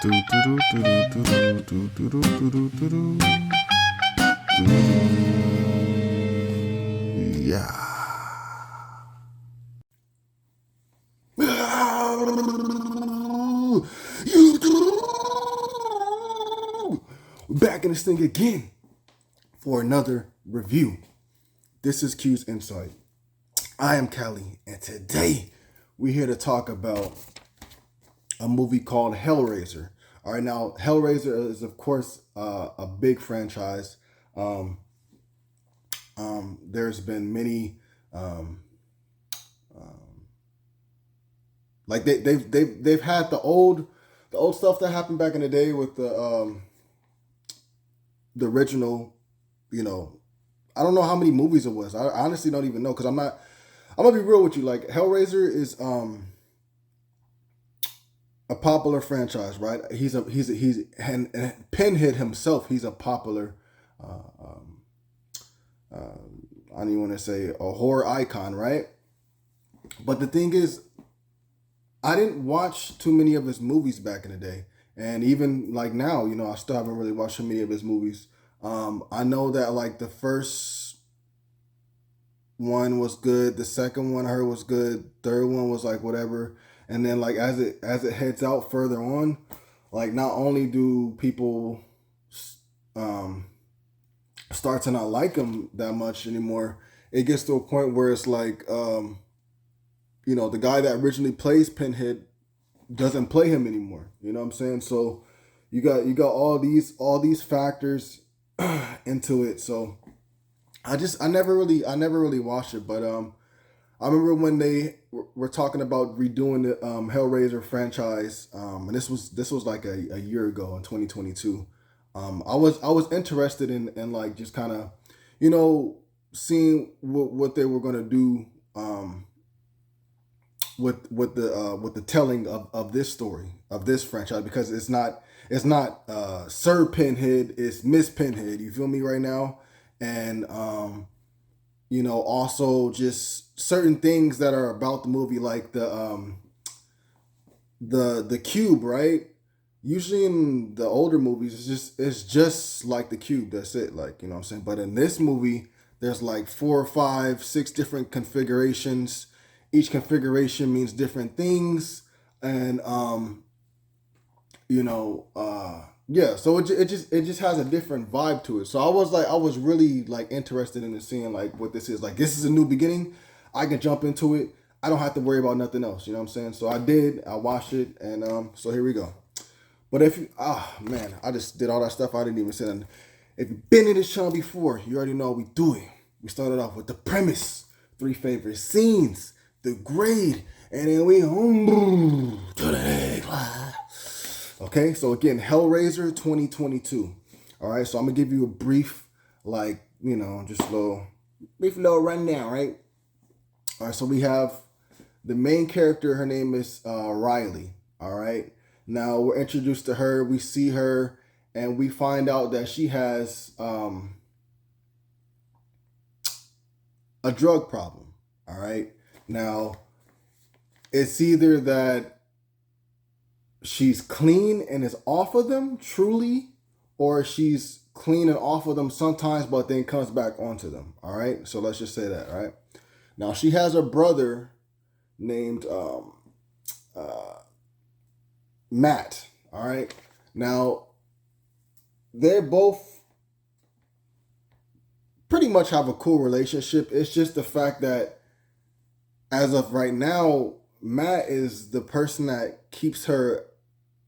Yeah. Back in this thing again for another review. This is Q's Insight. I am Callie, and today we're here to talk about a movie called Hellraiser. All right, now Hellraiser is, of course, a big franchise. There's been many, like they've had the old stuff that happened back in the day with the original. I don't know how many movies it was. I honestly don't even know, because I'm gonna be real with you. Like, Hellraiser is a popular franchise, right? He's and Pinhead himself. He's a popular. I don't even want to say a horror icon, right? But the thing is, I didn't watch too many of his movies back in the day, and even like now, I still haven't really watched too many of his movies. I know that like the first one was good, the second one I heard was good, third one was like whatever, and then like as it heads out further on, like not only do people start to not like him that much anymore, it gets to a point where it's like the guy that originally plays Pinhead doesn't play him anymore. You know what I'm saying? So you got all these factors into it. So I never really watched it, but I remember when they were talking about redoing the Hellraiser franchise, and this was like a year ago in 2022. I was interested in like just kind of seeing what they were gonna do with the telling of this story, of this franchise, because it's not Sir Pinhead, it's Miss Pinhead. You feel me right now? And also just certain things that are about the movie, like the cube, right? Usually in the older movies, it's just like the cube. That's it. Like, you know what I'm saying? But in this movie, there's like 4 or 5, 6 different configurations. Each configuration means different things. And, yeah, so it just has a different vibe to it. So I was really like interested in seeing like what this is. Like, this is a new beginning. I can jump into it. I don't have to worry about nothing else. You know what I'm saying? So I watched it, and so here we go. But if you, man, I just did all that stuff. I didn't even say nothing. If you've been in this channel before, you already know what we do it. We started off with the premise, 3 favorite scenes, the grade, and then we to the egg. Okay, so again, Hellraiser 2022. All right, so I'm gonna give you a brief, like, just brief little rundown, right? All right, so we have the main character. Her name is Riley. All right. Now we're introduced to her. We see her, and we find out that she has a drug problem. All right. Now it's either that she's clean and is off of them truly, or she's clean and off of them sometimes, but then comes back onto them. All right. So let's just say that. Right. Now she has a brother named Matt. All right. Now they both pretty much have a cool relationship. It's just the fact that as of right now, Matt is the person that keeps her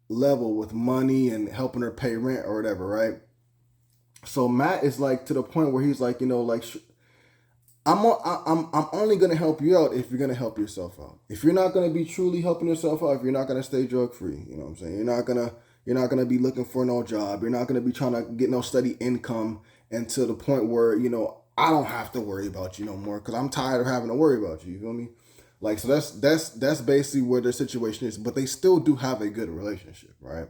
level with money and helping her pay rent or whatever, right? So Matt is like to the point where he's like, I'm only gonna help you out if you're gonna help yourself out. If you're not gonna be truly helping yourself out, if you're not gonna stay drug free, you know what I'm saying? You're not gonna be looking for no job. You're not gonna be trying to get no steady income, and to the point where I don't have to worry about you no more, because I'm tired of having to worry about you. You feel me? Like, so that's basically where their situation is. But they still do have a good relationship, right?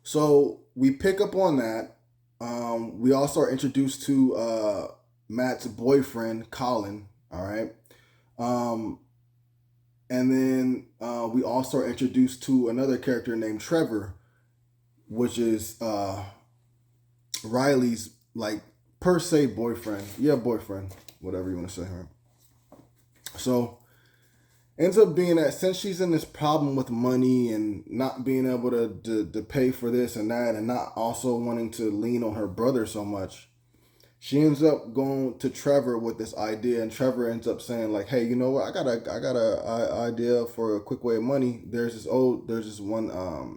So we pick up on that. We also are introduced to Matt's boyfriend, Colin. All right. And then we also are introduced to another character named Trevor, which is Riley's like per se boyfriend. Yeah, boyfriend, whatever you want to say, her. So ends up being that since she's in this problem with money and not being able to pay for this and that, and not also wanting to lean on her brother so much, she ends up going to Trevor with this idea, and Trevor ends up saying like, "Hey, you know what? I got a idea for a quick way of money. There's this one uh,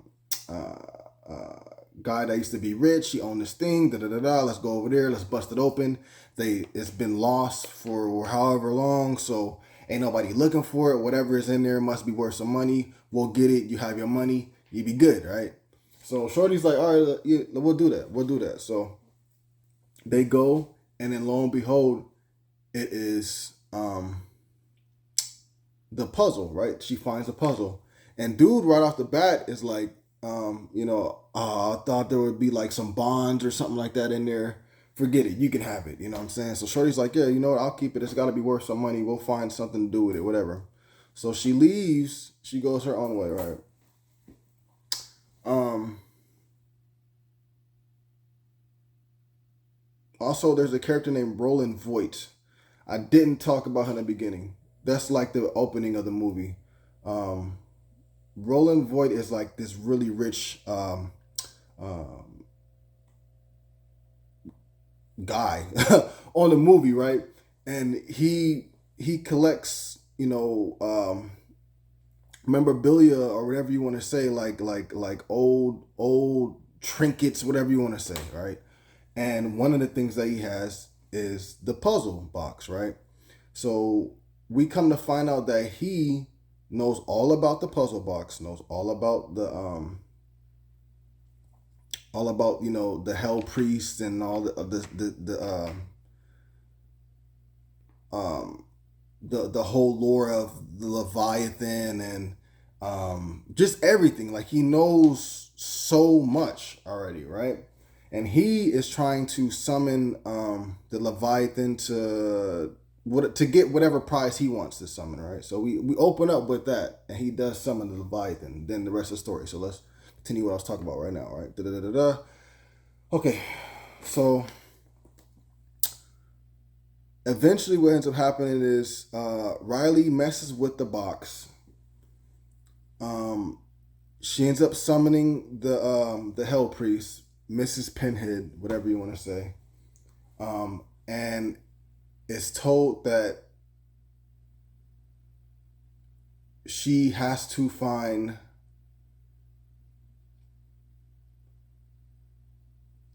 guy that used to be rich. He owned this thing. Da da da da. Let's go over there. Let's bust it open. It's been lost for however long, so ain't nobody looking for it. Whatever is in there must be worth some money. We'll get it. You have your money. You be good, right?" So Shorty's like, "All right, yeah, we'll do that. We'll do that." So they go, and then lo and behold, it is the puzzle, right? She finds a puzzle, and dude, right off the bat, is like, I thought there would be like some bonds or something like that in there. Forget it, you can have it. You know what I'm saying? So Shorty's like, yeah, you know what? I'll keep it. It's got to be worth some money. We'll find something to do with it, whatever. So she leaves. She goes her own way, right? Um. Also, there's a character named Roland Voight. I didn't talk about her in the beginning. That's like the opening of the movie. Um, Roland Voight is like this really rich um, guy on the movie, right? And he collects, memorabilia or whatever you want to say, like old trinkets, whatever you want to say, right? And one of the things that he has is the puzzle box, right? So we come to find out that he knows all about the puzzle box, knows all about the hell priest and all um the whole lore of the Leviathan and just everything. Like he knows so much already, right? And he is trying to summon the Leviathan to get whatever prize he wants to summon, right? So we open up with that, and he does summon the Leviathan. Then the rest of the story. So let's continue what I was talking about right now, right? Da-da-da-da-da. Okay, so eventually what ends up happening is Riley messes with the box. Um, she ends up summoning the Hell Priest, Mrs. Pinhead, whatever you want to say, and is told that she has to find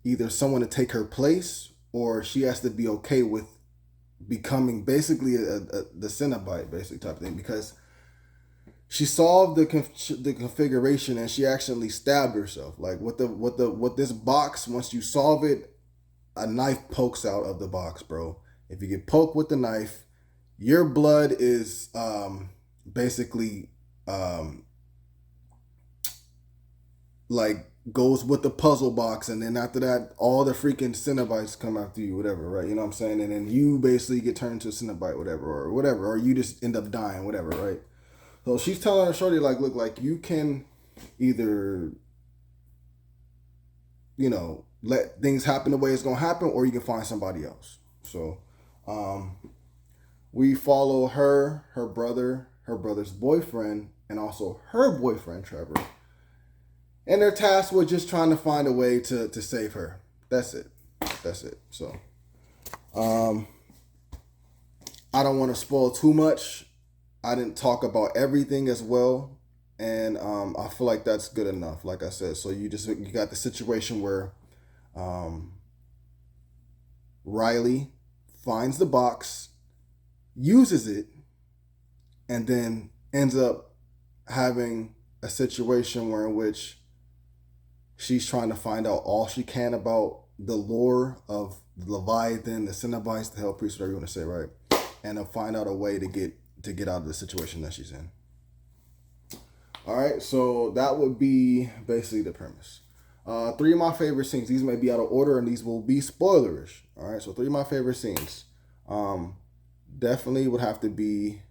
either someone to take her place, or she has to be okay with becoming basically the Cenobite, basically type of thing, because she solved the configuration and she actually stabbed herself. Like with this box, once you solve it, a knife pokes out of the box, bro. If you get poked with the knife, your blood is basically like goes with the puzzle box, and then after that, all the freaking Cenobites come after you, whatever, right? You know what I'm saying? And then you basically get turned to a Cenobite, whatever, or you just end up dying, whatever, right? So she's telling her shorty, like, look, like you can either, let things happen the way it's gonna happen, or you can find somebody else. So, we follow her brother, her brother's boyfriend, and also her boyfriend Trevor, and they're tasked with just trying to find a way to save her. That's it. So, I don't want to spoil too much. I didn't talk about everything as well, and I feel like that's good enough. Like I said, so you got the situation where Riley finds the box, uses it, and then ends up having a situation where in which she's trying to find out all she can about the lore of the Leviathan, the Cenobites, the Hell Priest, whatever you want to say, right? And to find out a way to get out of the situation that she's in. All right, so that would be basically the premise. 3 of my favorite scenes. These may be out of order, and these will be spoilerish. All right, so 3 of my favorite scenes. Definitely would have to be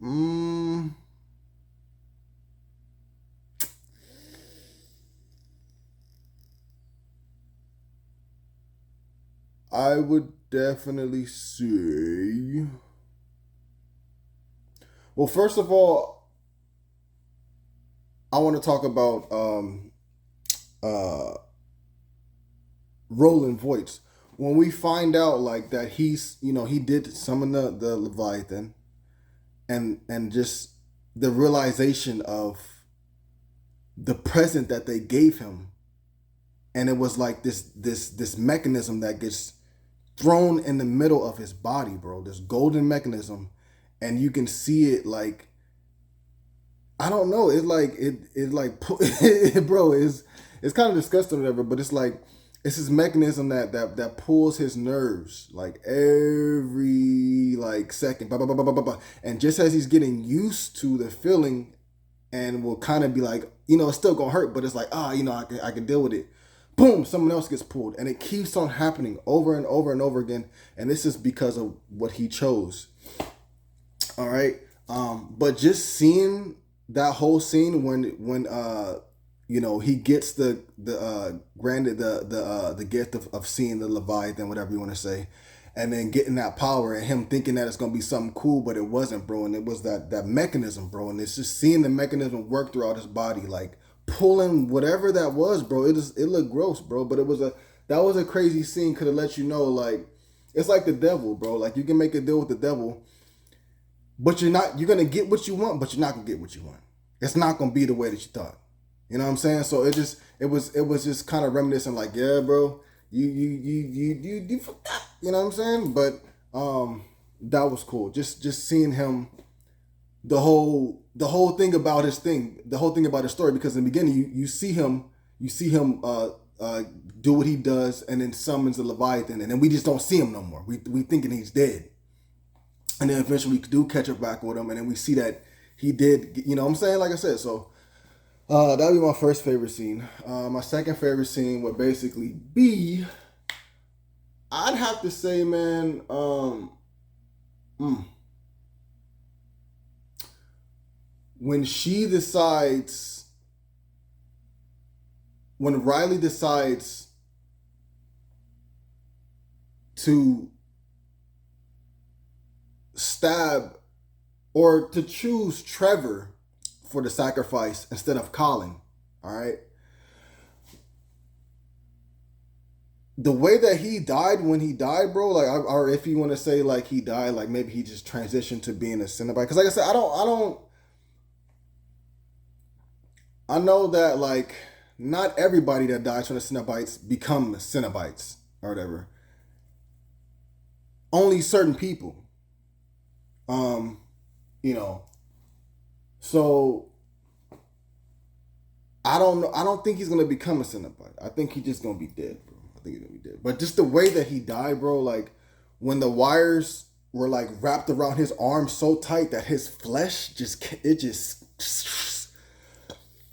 Mm, I would definitely say. Well, first of all, I want to talk about uh Roland Voight. When we find out like that he's he did summon the Leviathan, and just the realization of the present that they gave him, and it was like this mechanism that gets thrown in the middle of his body, bro. This golden mechanism, and you can see it like I don't know. It like bro. It's kind of disgusting, or whatever. But it's like it's his mechanism that pulls his nerves like every like second, blah, blah, blah, blah, blah, blah. And just as he's getting used to the feeling, and will kind of be like, it's still gonna hurt, but it's like I can deal with it. Boom, someone else gets pulled, and it keeps on happening over and over and over again. And this is because of what he chose. All right, but just seeing that whole scene when he gets the granted the gift of seeing the Leviathan, whatever you want to say, and then getting that power and him thinking that it's gonna be something cool, but it wasn't, bro. And it was that mechanism, bro. And it's just seeing the mechanism work throughout his body, like pulling whatever that was, bro. It looked gross, bro. But that was a crazy scene. Could have let you know, like it's like the devil, bro. Like you can make a deal with the devil, but you're gonna get what you want, but you're not gonna get what you want. It's not gonna be the way that you thought. You know what I'm saying? So it was just kind of reminiscent, like, yeah, bro, you forgot. You know what I'm saying? But that was cool. Just seeing him, the whole thing about the whole thing about his story, because in the beginning you see him do what he does, and then summons the Leviathan, and then we just don't see him no more. We thinking he's dead. And then eventually we do catch up back with him, and then we see that he did, you know what I'm saying? Like I said, so that would be my first favorite scene. My second favorite scene would basically be, I'd have to say, man, when when Riley decides to stab or to choose Trevor for the sacrifice instead of Colin. All right. The way that he died when he died, bro, like, or if you want to say like he died, like maybe he just transitioned to being a Cenobite. Because like I said, I know that like not everybody that dies from the Cenobites become Cenobites or whatever. Only certain people. Um, you know, so I don't know. I don't think he's gonna become a Cenobite. I think he's just gonna be dead, bro. I think he's gonna be dead. But just the way that he died, bro, like when the wires were like wrapped around his arm so tight that his flesh just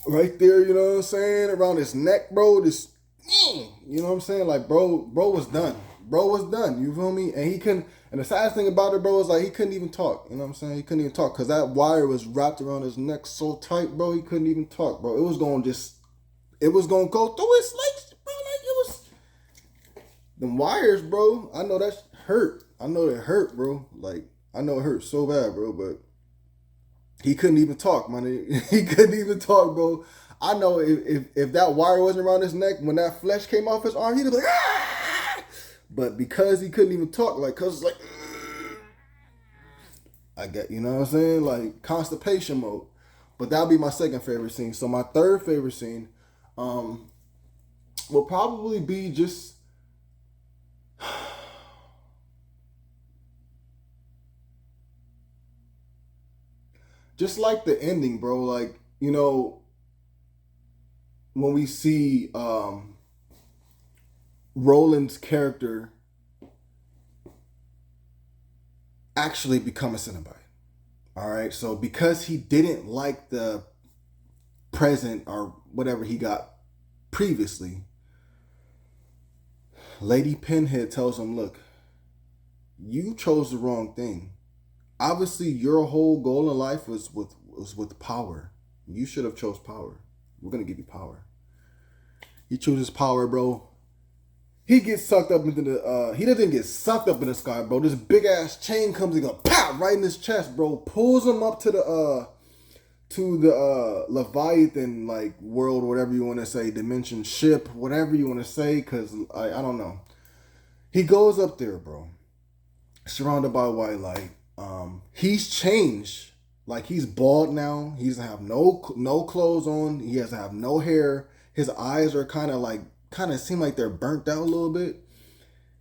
right there, you know what I'm saying, around his neck, bro. You know what I'm saying, like bro was done. Bro was done. You feel me? And he couldn't. And the saddest thing about it, bro, is like he couldn't even talk. You know what I'm saying? He couldn't even talk because that wire was wrapped around his neck so tight, bro. He couldn't even talk, bro. It was gonna go through his legs, bro. Like it was them wires, bro. I know that hurt. I know it hurt, bro. Like I know it hurt so bad, bro. But he couldn't even talk, man. He couldn't even talk, bro. I know if that wire wasn't around his neck, when that flesh came off his arm, he'd be like, ah! But because he couldn't even talk, like, cause it's like, I get, you know what I'm saying, like constipation mode. But that'll be my second favorite scene. So my third favorite scene, um, will probably be just like the ending, bro. Like when we see Roland's character actually become a Cenobite. All right, so because he didn't like the present or whatever he got previously, Lady Pinhead tells him, "Look, you chose the wrong thing. obviously your whole goal in life was with power. You should have chose power. We're gonna give you power. He chooses power, bro. He gets sucked up into the. He doesn't get sucked up in the sky, bro. This big ass chain comes and goes, pow, right in his chest, bro. Pulls him up to the Leviathan like world, whatever you want to say, dimension ship, whatever you want to say, because I don't know. He goes up there, bro, surrounded by white light. He's changed. Like he's bald now. He doesn't have no clothes on. He doesn't have no hair. His eyes are kind of seem like they're burnt out a little bit.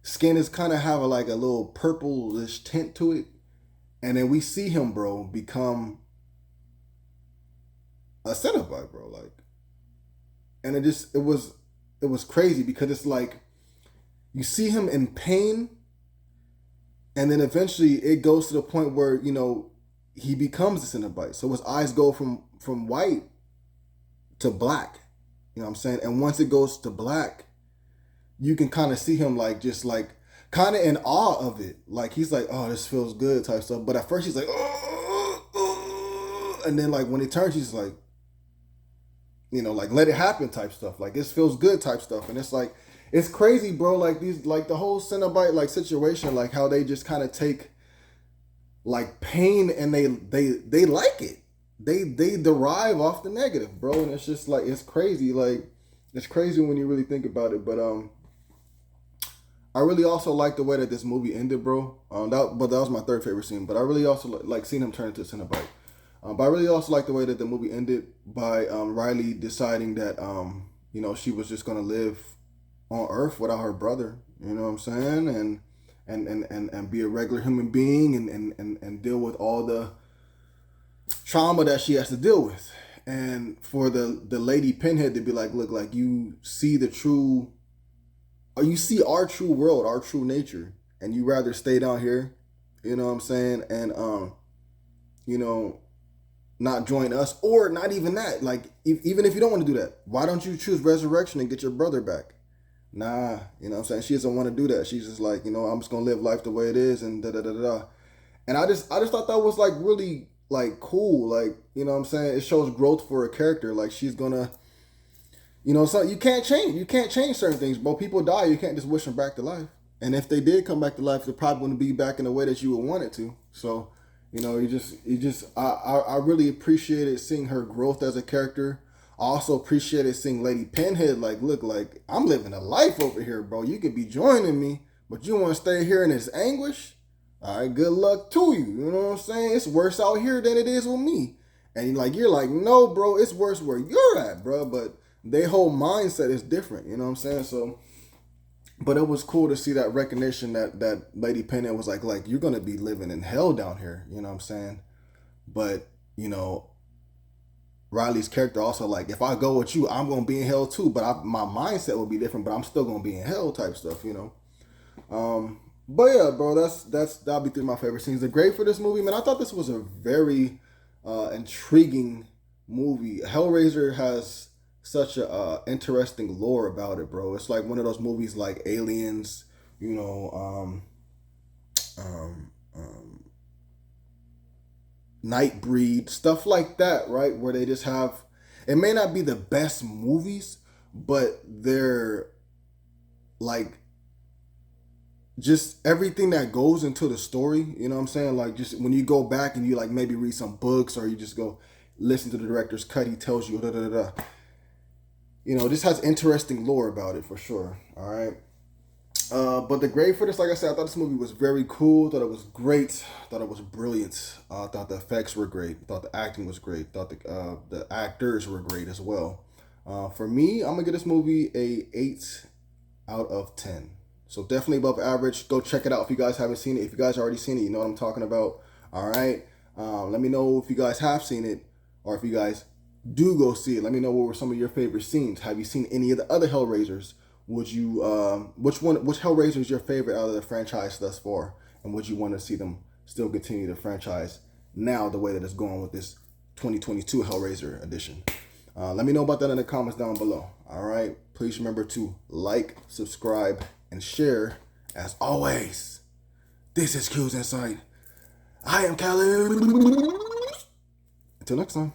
Skin is kind of have a little purplish tint to it. And then we see him, bro, become a Cenobite, bro. Like, and it was crazy because it's like you see him in pain, and then eventually it goes to the point where he becomes a Cenobite. So his eyes go from white to black. You know what I'm saying? And once it goes to black, you can kind of see him just kind of in awe of it. Like he's like, oh, this feels good type stuff. But at first he's like, oh, and then when he turns, he's like, let it happen type stuff. Like this feels good type stuff. And it's like, it's crazy, bro. Like the whole Cenobite situation, like how they just kind of take pain and they like it. They derive off the negative, bro. And it's just it's crazy. Like it's crazy when you really think about it. But I really also like the way that this movie ended, bro. That was my third favorite scene. But I really also like seeing him turn into a Cenobite. But I really also like the way that the movie ended by Riley deciding that she was just gonna live on Earth without her brother. You know what I'm saying? And be a regular human being and deal with all the trauma that she has to deal with. And for the Lady Pinhead to be like, look, like you see our true world, our true nature, and you rather stay down here, you know what I'm saying? And not join us, or not even that. Like even if you don't want to do that, why don't you choose resurrection and get your brother back? Nah, you know what I'm saying? She doesn't want to do that. She's just like, I'm just gonna live life the way it is and da da da da. And I just thought that was really cool. Like, you know what I'm saying? It shows growth for a character. Like she's gonna, so you can't change certain things, bro. People die, you can't just wish them back to life. And if they did come back to life, they're probably gonna be back in the way that you would want it to. So, I really appreciated seeing her growth as a character. I also appreciated seeing Lady Pinhead look like I'm living a life over here, bro. You could be joining me, but you want to stay here in this anguish? All right, good luck to you. You know what I'm saying? It's worse out here than it is with me. And you're like, no, bro, it's worse where you're at, bro. But their whole mindset is different. You know what I'm saying? So, but it was cool to see that recognition that Lady Pinhead was like you're gonna be living in hell down here. You know what I'm saying? But Riley's character also if I go with you, I'm gonna be in hell too. But my mindset will be different. But I'm still gonna be in hell type stuff. But yeah, bro, that'll be three of my favorite scenes. The great for this movie, man. I thought this was a very intriguing movie. Hellraiser has such a interesting lore about it, bro. It's like one of those movies like Aliens, Nightbreed, stuff like that, right? Where they just have, it may not be the best movies, but they're just everything that goes into the story, you know what I'm saying? Just when you go back and you maybe read some books or you just go listen to the director's cut, he tells you da da da da. This has interesting lore about it for sure. All right. But the grade for this, like I said, I thought this movie was very cool. Thought it was great. Thought it was brilliant. Thought the effects were great. Thought the acting was great. Thought the actors were great as well. For me, I'm gonna give this movie a 8 out of 10. So definitely above average. Go check it out if you guys haven't seen it. If you guys already seen it, you know what I'm talking about. All right. Let me know if you guys have seen it, or if you guys do go see it. Let me know what were some of your favorite scenes. Have you seen any of the other Hellraisers? Would you which Hellraiser is your favorite out of the franchise thus far? And would you want to see them still continue the franchise now the way that it's going with this 2022 Hellraiser edition? Let me know about that in the comments down below. All right. Please remember to like, subscribe, and share. As always, this is Q's Insight. I am Caleb. Until next time.